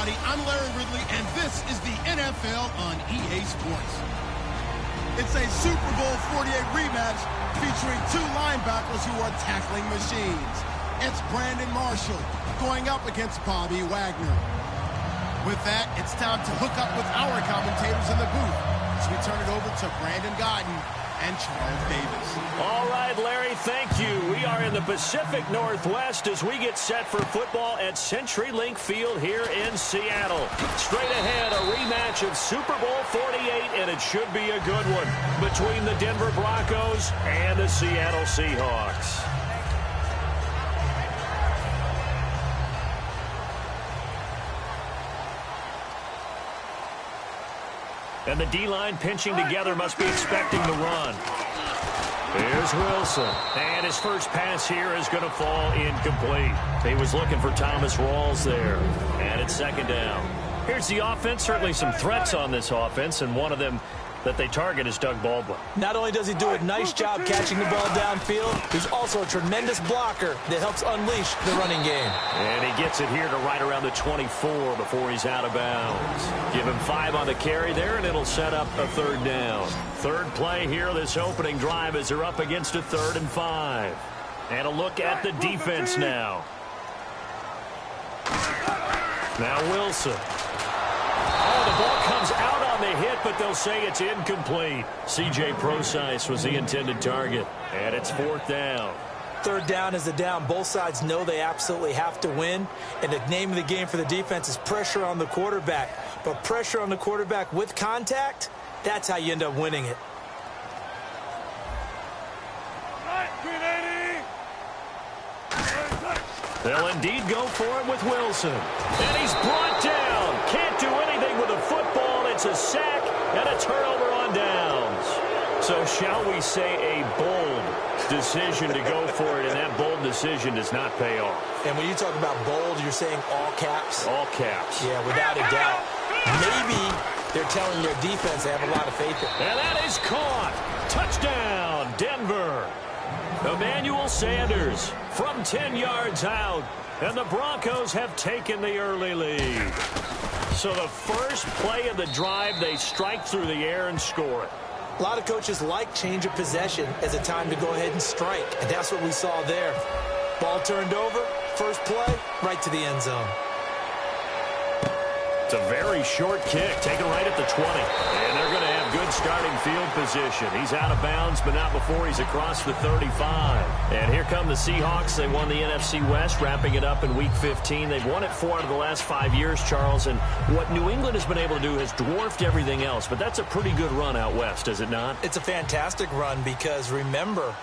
everybody. I'm Larry Ridley, and this is the NFL on EA Sports. It's a Super Bowl 48 rematch featuring two linebackers who are tackling machines. It's Brandon Marshall going up against Bobby Wagner. With that, it's time to hook up with our commentators in the booth as we turn it over to Brandon Godden and Charles Davis. All right, Larry, thank you. We are in the Pacific Northwest as we get set for football at CenturyLink Field here in Seattle. Straight ahead, a rematch of Super Bowl 48, and it should be a good one between the Denver Broncos and the Seattle Seahawks. And the D-line pinching together must be expecting the run. Here's Wilson. And his first pass here is going to fall incomplete. He was looking for Thomas Rawls there. And it's second down. Here's the offense. Certainly some threats on this offense, and one of them that they target is Doug Baldwin. Not only does he do a nice job catching the ball downfield, he's also a tremendous blocker that helps unleash the running game. And he gets it here to right around the 24 before he's out of bounds. Give him 5 on the carry there, and it'll set up a third down. Third play here, this opening drive, as they're up against a 3rd and 5. And a look at the defense now. Now Wilson. Oh, the ball comes out on the hit, but they'll say it's incomplete. C.J. Prosise was the intended target, and it's 4th down. Third down is the down. Both sides know they absolutely have to win, and the name of the game for the defense is pressure on the quarterback. But pressure on the quarterback with contact, that's how you end up winning it. They'll indeed go for it with Wilson. And he's brought down. Can't do anything with the football. It's a sack and a turnover on downs. So shall we say a bold decision to go for it, and that bold decision does not pay off. And when you talk about bold, you're saying all caps? All caps. Yeah, without a doubt. Maybe they're telling their defense they have a lot of faith in. And that is caught. Touchdown, Denver. Emmanuel Sanders from 10 yards out, and the Broncos have taken the early lead. So the first play of the drive, they strike through the air and score it. A lot of coaches like change of possession as a time to go ahead and strike, and that's what we saw there. Ball turned over, first play, right to the end zone. It's a very short kick, taken right at the 20. And they're going to have good starting field position. He's out of bounds, but not before he's across the 35. And here come the Seahawks. They won the NFC West, wrapping it up in Week 15. They've won it 4 out of the last 5 years, Charles. And what New England has been able to do has dwarfed everything else. But that's a pretty good run out west, is it not? It's a fantastic run because, remember,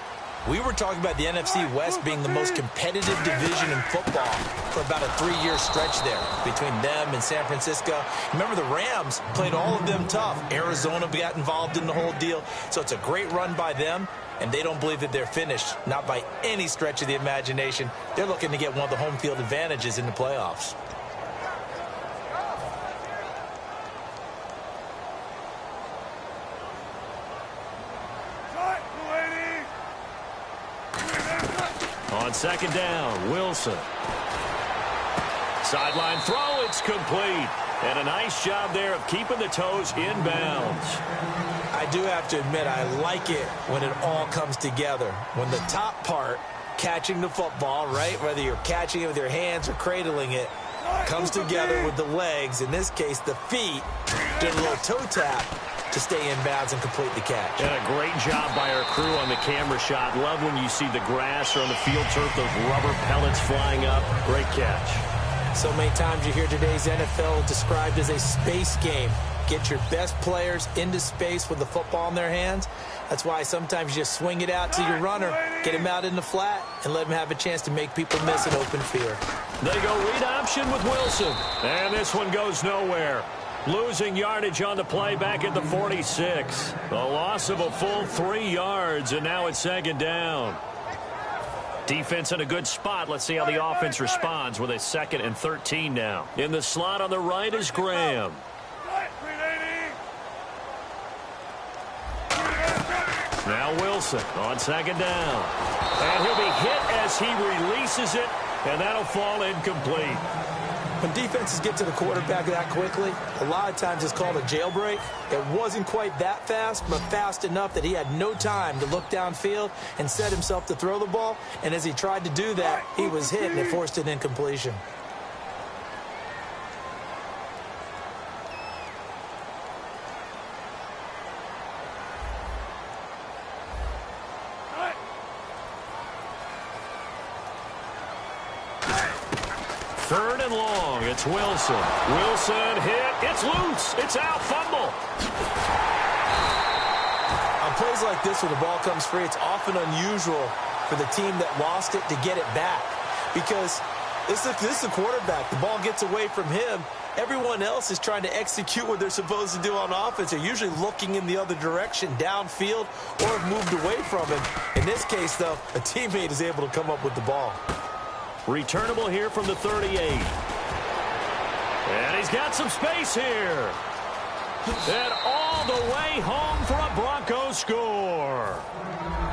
we were talking about the NFC West being the most competitive division in football for about a 3-year stretch there between them and San Francisco. Remember, the Rams played all of them tough. Arizona got involved in the whole deal. So it's a great run by them, and they don't believe that they're finished, not by any stretch of the imagination. They're looking to get one of the home field advantages in the playoffs. On second down, Wilson. Sideline throw, it's complete. And a nice job there of keeping the toes in bounds. I do have to admit, I like it when it all comes together. When the top part, catching the football, right, whether you're catching it with your hands or cradling it, comes together with the legs, in this case the feet, did a little toe tap to stay in bounds and complete the catch. And a great job by our crew on the camera shot. Love when you see the grass or on the field turf, those rubber pellets flying up. Great catch. So many times you hear today's NFL described as a space game. Get your best players into space with the football in their hands. That's why sometimes you just swing it out to your runner, get him out in the flat, and let him have a chance to make people miss an open field. They go read option with Wilson. And this one goes nowhere. Losing yardage on the play back at the 46. A loss of a full 3 yards, and now it's second down. Defense in a good spot. Let's see how the offense responds with a 2nd and 13 now. In the slot on the right is Graham. Now Wilson on second down. And he'll be hit as he releases it, and that'll fall incomplete. When defenses get to the quarterback that quickly, a lot of times it's called a jailbreak. It wasn't quite that fast, but fast enough that he had no time to look downfield and set himself to throw the ball. And as he tried to do that, he was hit and it forced an incompletion. Third and long. It's Wilson. Wilson hit. It's loose. It's out. Fumble. On plays like this where the ball comes free, it's often unusual for the team that lost it to get it back. Because this is the quarterback. The ball gets away from him. Everyone else is trying to execute what they're supposed to do on offense. They're usually looking in the other direction, downfield, or have moved away from him. In this case, though, a teammate is able to come up with the ball. Returnable here from the 38. And he's got some space here. And all the way home for a Broncos score.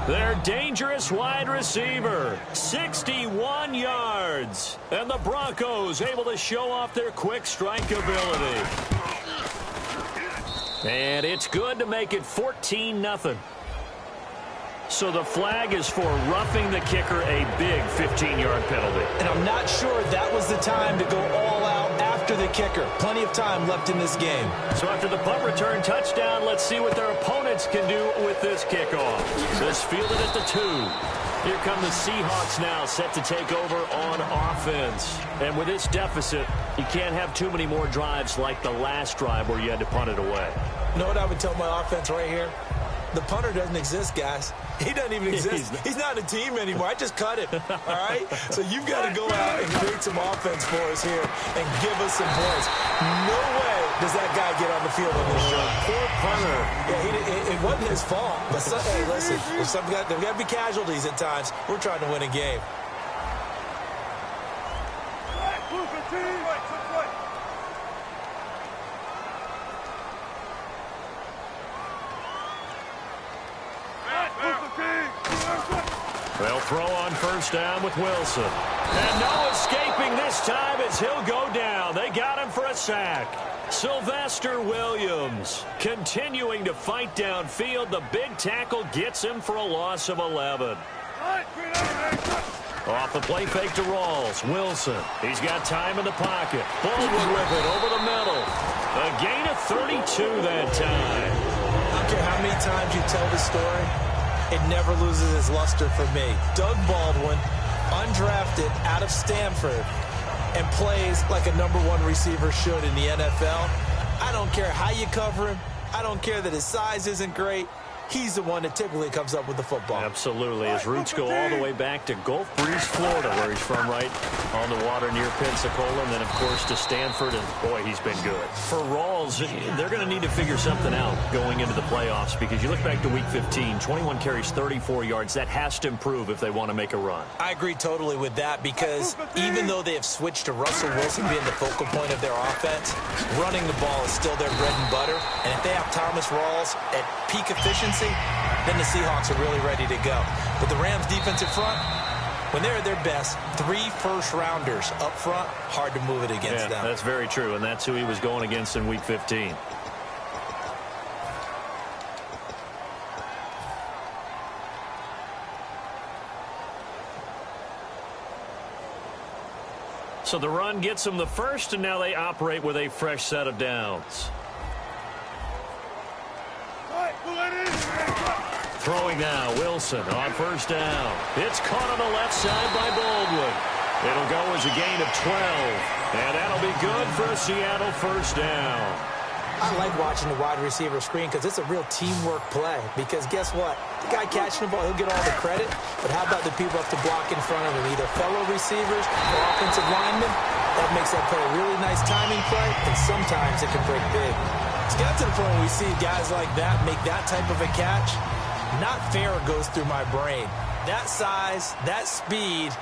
Their dangerous wide receiver, 61 yards. And the Broncos able to show off their quick strike ability. And it's good to make it 14-0. So the flag is for roughing the kicker, a big 15-yard penalty. And I'm not sure that was the time to go all out after the kicker. Plenty of time left in this game. So after the punt return touchdown, let's see what their opponents can do with this kickoff. This fielded at the 2. Here come the Seahawks now, set to take over on offense. And with this deficit, you can't have too many more drives like the last drive where you had to punt it away. You know what I would tell my offense right here? The punter doesn't exist, guys. He doesn't even exist. He's not a team anymore. I just cut him, all right? So you've got to go out and create some offense for us here and give us some points. No way does that guy get on the field on this drive. Poor punter. Yeah, it wasn't his fault. But hey, listen, there's got to be casualties at times. We're trying to win a game. They'll throw on first down with Wilson. And no escaping this time as he'll go down. They got him for a sack. Sylvester Williams continuing to fight downfield. The big tackle gets him for a loss of 11. Off the play fake to Rawls. Wilson. He's got time in the pocket. Baldwin with it over the middle. A gain of 32 that time. I don't care how many times you tell the story, it never loses its luster for me. Doug Baldwin, undrafted out of Stanford, and plays like a #1 receiver should in the NFL. I don't care how you cover him. I don't care that his size isn't great. He's the one that typically comes up with the football. Absolutely. His roots go all the way back to Gulf Breeze, Florida, where he's from, right on the water near Pensacola, and then, of course, to Stanford, and, boy, he's been good. For Rawls, they're going to need to figure something out going into the playoffs because you look back to Week 15, 21 carries, 34 yards. That has to improve if they want to make a run. I agree totally with that because even though they have switched to Russell Wilson being the focal point of their offense, running the ball is still their bread and butter, and if they have Thomas Rawls at peak efficiency, then the Seahawks are really ready to go. But the Rams defensive front, when they're at their best, 3 first-rounders up front, hard to move it against them. That's very true, and that's who he was going against in Week 15. So the run gets them the first, and now they operate with a fresh set of downs. Throwing now, Wilson on first down. It's caught on the left side by Baldwin. It'll go as a gain of 12. And that'll be good for a Seattle first down. I like watching the wide receiver screen because it's a real teamwork play. Because guess what? The guy catching the ball, he'll get all the credit. But how about the people up to block in front of him? Either fellow receivers or offensive linemen. That makes that play a really nice timing play. And sometimes it can break big. It's got to the point where we see guys like that make that type of a catch. Not fair goes through my brain. That size, that speed,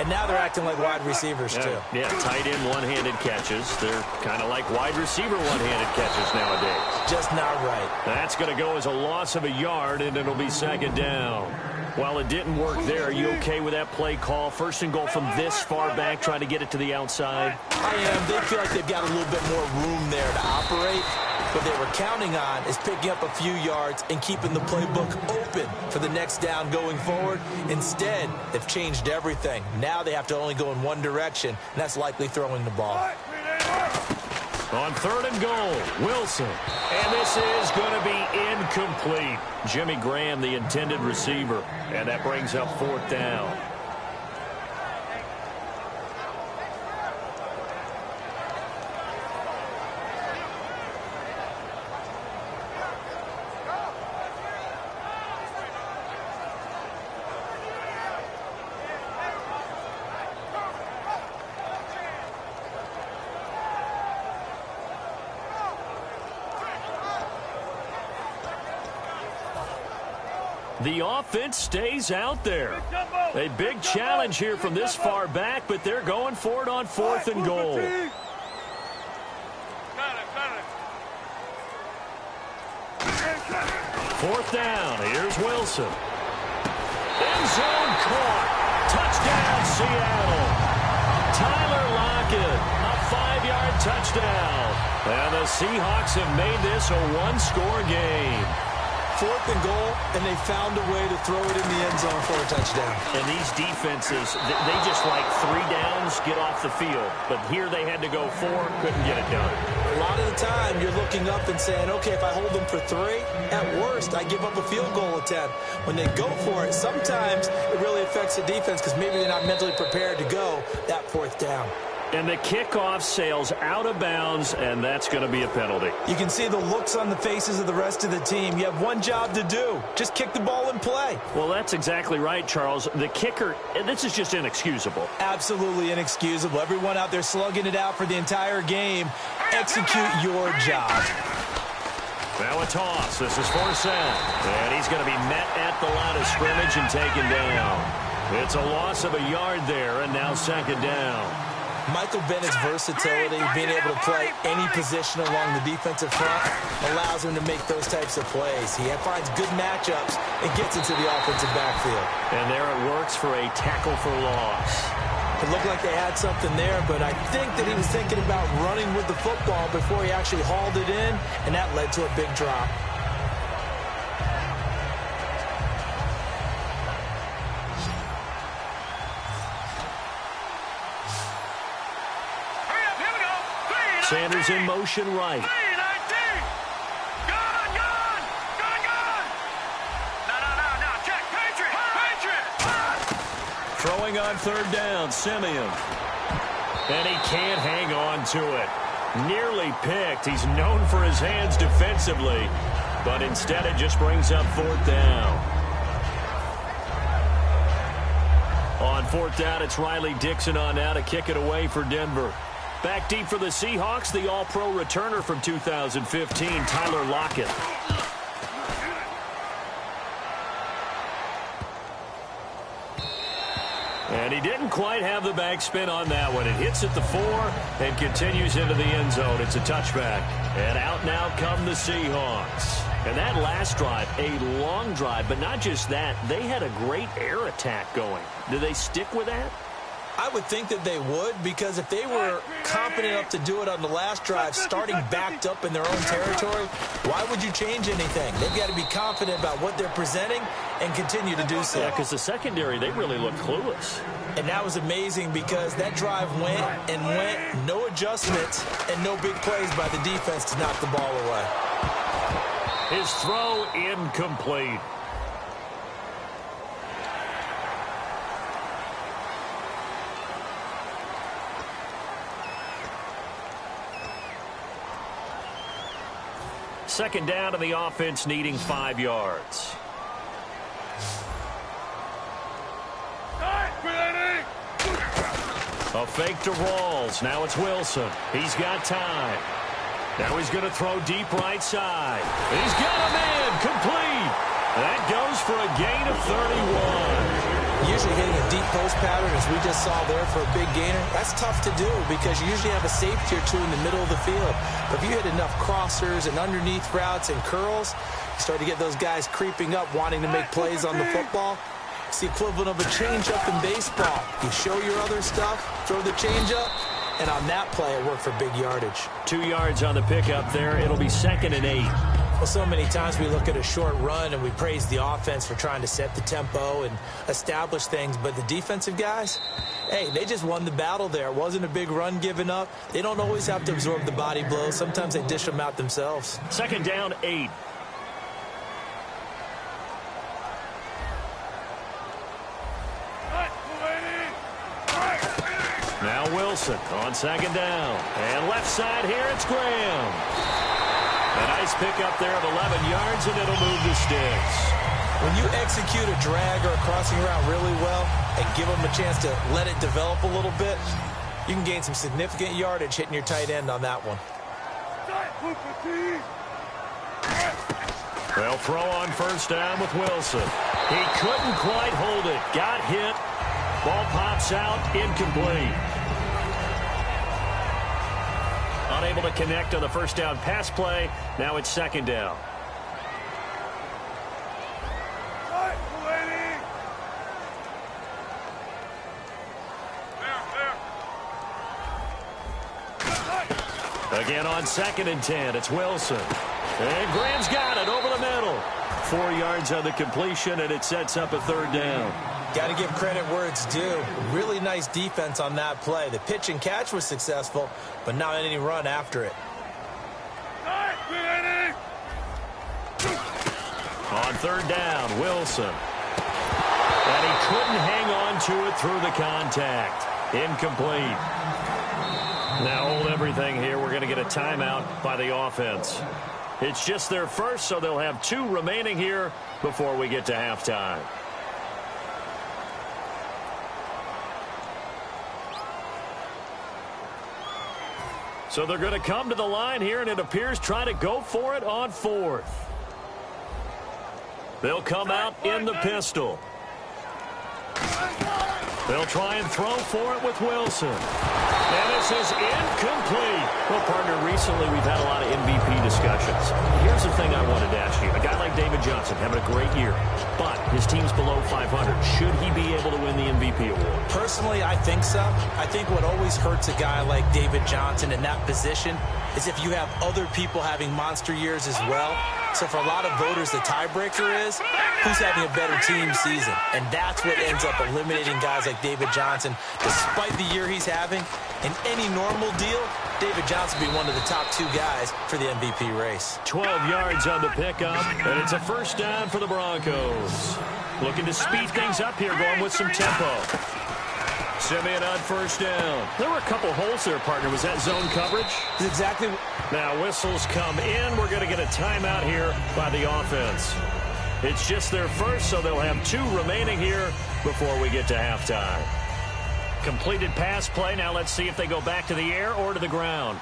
and now they're acting like wide receivers too. Yeah, tight end one-handed catches. They're kind of like wide receiver one-handed catches nowadays. Just not right. That's going to go as a loss of a yard, and it'll be second down. Well, it didn't work there. Are you okay with that play call? First and goal from this far back, trying to get it to the outside. I am. They feel like they've got a little bit more room there to operate. What they were counting on is picking up a few yards and keeping the playbook open for the next down going forward. Instead, they've changed everything. Now they have to only go in one direction, and that's likely throwing the ball. On third and goal, Wilson. And this is going to be incomplete. Jimmy Graham, the intended receiver. And that brings up fourth down. The offense stays out there. A big challenge here from this far back, but they're going for it on fourth and goal. Fourth down. Here's Wilson. End zone caught. Touchdown, Seattle. Tyler Lockett, a 5-yard touchdown. And the Seahawks have made this a one-score game. Fourth and goal, and they found a way to throw it in the end zone for a touchdown. And these defenses, they just like 3 downs, get off the field. But here they had to go 4, couldn't get it done. A lot of the time, you're looking up and saying, okay, if I hold them for 3, at worst, I give up a field goal attempt. When they go for it, sometimes it really affects the defense because maybe they're not mentally prepared to go that fourth down. And the kickoff sails out of bounds, and that's going to be a penalty. You can see the looks on the faces of the rest of the team. You have one job to do. Just kick the ball and play. Well, that's exactly right, Charles. The kicker, this is just inexcusable. Absolutely inexcusable. Everyone out there slugging it out for the entire game. Execute your job. Now a toss. This is for Sam. And he's going to be met at the line of scrimmage and taken down. It's a loss of a yard there, and now second down. Michael Bennett's versatility, being able to play any position along the defensive front, allows him to make those types of plays. He finds good matchups and gets into the offensive backfield. And there it works for a tackle for loss. It looked like they had something there, but I think that he was thinking about running with the football before he actually hauled it in, and that led to a big drop. Sanders in motion right. Throwing on third down, Simeon. And he can't hang on to it. Nearly picked. He's known for his hands defensively, but instead it just brings up fourth down. On fourth down, it's Riley Dixon on now to kick it away for Denver. Back deep for the Seahawks, the All-Pro returner from 2015, Tyler Lockett. And he didn't quite have the backspin on that one. It hits at the 4 and continues into the end zone. It's a touchback. And out now come the Seahawks. And that last drive, a long drive, but not just that. They had a great air attack going. Do they stick with that? I would think that they would, because if they were confident enough to do it on the last drive, starting backed up in their own territory, why would you change anything? They've got to be confident about what they're presenting and continue to do so. Yeah, because the secondary, they really looked clueless. And that was amazing because that drive went and went, no adjustments, and no big plays by the defense to knock the ball away. His throw incomplete. Second down, and the offense needing 5 yards. A fake to Rawls. Now it's Wilson. He's got time. Now he's going to throw deep right side. He's got a man complete. That goes for a gain of 31. Usually hitting a deep post pattern, as we just saw there for a big gainer, that's tough to do because you usually have a safety or two in the middle of the field. But if you hit enough crossers and underneath routes and curls, you start to get those guys creeping up wanting to make plays on the football. It's the equivalent of a changeup in baseball. You show your other stuff, throw the changeup, and on that play, it worked for big yardage. 2 yards on the pickup there. It'll be 2nd and 8. Well, so many times we look at a short run and we praise the offense for trying to set the tempo and establish things, but the defensive guys, hey, they just won the battle there. It wasn't a big run given up. They don't always have to absorb the body blows. Sometimes they dish them out themselves. 2nd down, 8. Now Wilson on 2nd down. And left side here, it's Graham. A nice pickup there of 11 yards, and it'll move the sticks. When you execute a drag or a crossing route really well and give them a chance to let it develop a little bit, you can gain some significant yardage hitting your tight end on that one. They'll throw on 1st down with Wilson. He couldn't quite hold it. Got hit. Ball pops out, incomplete. Unable to connect on the 1st down pass play. Now it's 2nd down. Again on 2nd and 10. It's Wilson. And Graham's got it over the middle. 4 yards on the completion, and it sets up a 3rd down. Got to give credit where it's due. Really nice defense on that play. The pitch and catch was successful, but not any run after it. On 3rd down, Wilson. And he couldn't hang on to it through the contact. Incomplete. Now hold everything here. We're going to get a timeout by the offense. It's just their first, so they'll have 2 remaining here before we get to halftime. So they're going to come to the line here, and it appears try to go for it on 4th. They'll come out in the pistol. They'll try and throw for it with Wilson. And this is incomplete. Well, partner, recently we've had a lot of MVP discussions. Here's the thing I wanted to ask you. A guy like David Johnson having a great year, but his team's below 500. Should he be able to win the MVP award? Personally, I think so. I think what always hurts a guy like David Johnson in that position is if you have other people having monster years as well. So for a lot of voters, the tiebreaker is who's having a better team season. And that's what ends up eliminating guys like David Johnson. Despite the year he's having, in any normal deal, David Johnson would be one of the top 2 guys for the MVP race. 12 yards on the pickup, and it's a 1st down for the Broncos. Looking to speed things up here, going with some tempo. Simeon on 1st down. There were a couple holes there, partner. Was that zone coverage? Exactly. Now whistles come in. We're going to get a timeout here by the offense. It's just their first, so they'll have 2 remaining here before we get to halftime. Completed pass play. Now let's see if they go back to the air or to the ground.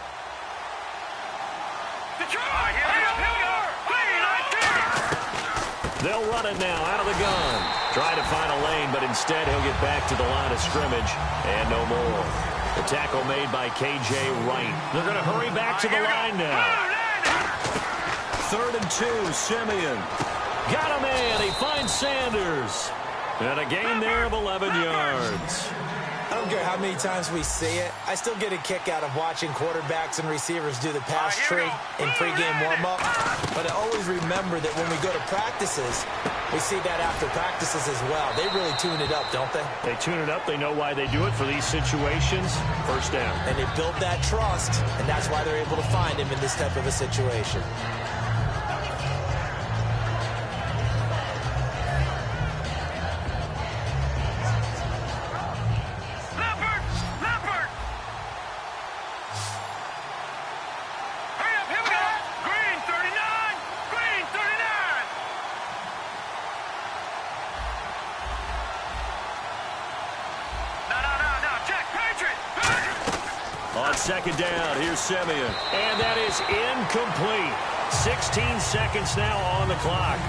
They'll run it now out of the gun. Trying to find a lane, but instead he'll get back to the line of scrimmage and no more. The tackle made by K.J. Wright. They're going to hurry back to the line now. 3rd and 2, Simeon. Got a man. He finds Sanders. And a gain there of 11 yards. I don't care how many times we see it. I still get a kick out of watching quarterbacks and receivers do the pass tree in pregame warm-up. But I always remember that when we go to practices, we see that after practices as well. They really tune it up, don't they? They tune it up. They know why they do it for these situations. 1st down. And they build that trust, and that's why they're able to find him in this type of a situation. On 2nd down, here's Simeon. And that is incomplete. 16 seconds now on the clock.